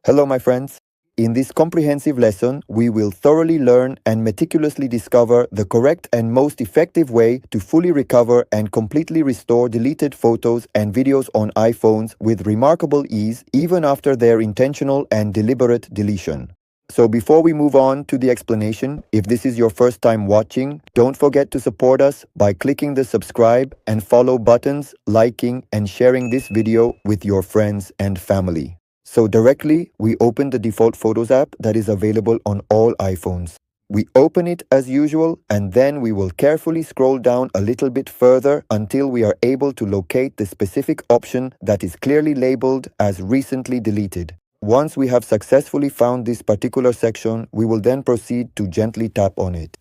Hello, my friends. In this comprehensive lesson, we will thoroughly learn and meticulously discover the correct and most effective way to fully recover and completely restore deleted photos and videos on iPhones with remarkable ease, even after their intentional and deliberate deletion. So before we move on to the explanation, if this is your first time watching, don't forget to support us by clicking the subscribe and follow buttons, liking and sharing this video with your friends and family. So directly, we open the default Photos app that is available on all iPhones. We open it as usual, and then we will carefully scroll down a little bit further until we are able to locate the specific option that is clearly labeled as recently deleted. Once we have successfully found this particular section, we will then proceed to gently tap on it.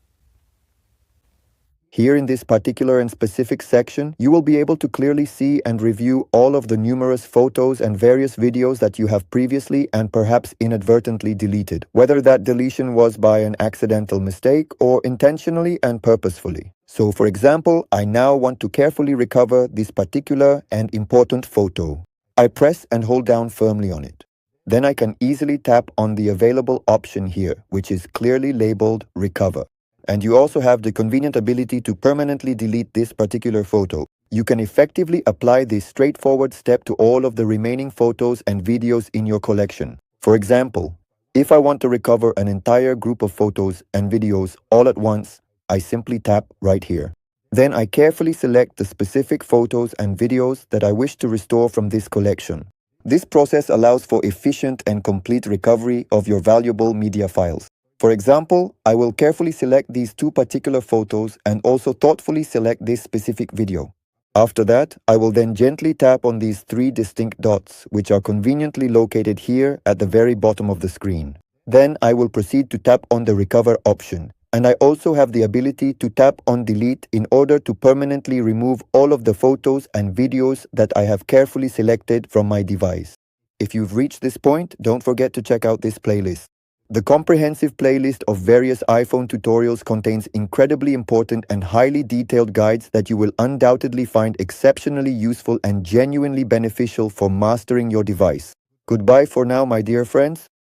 Here in this particular and specific section, you will be able to clearly see and review all of the numerous photos and various videos that you have previously and perhaps inadvertently deleted, whether that deletion was by an accidental mistake or intentionally and purposefully. So for example, I now want to carefully recover this particular and important photo. I press and hold down firmly on it. Then I can easily tap on the available option here, which is clearly labeled Recover. And you also have the convenient ability to permanently delete this particular photo. You can effectively apply this straightforward step to all of the remaining photos and videos in your collection. For example, if I want to recover an entire group of photos and videos all at once, I simply tap right here. Then I carefully select the specific photos and videos that I wish to restore from this collection. This process allows for efficient and complete recovery of your valuable media files. For example, I will carefully select these two particular photos and also thoughtfully select this specific video. After that, I will then gently tap on these three distinct dots, which are conveniently located here at the very bottom of the screen. Then I will proceed to tap on the Recover option. And I also have the ability to tap on Delete in order to permanently remove all of the photos and videos that I have carefully selected from my device. If you've reached this point, don't forget to check out this playlist. The comprehensive playlist of various iPhone tutorials contains incredibly important and highly detailed guides that you will undoubtedly find exceptionally useful and genuinely beneficial for mastering your device. Goodbye for now, my dear friends.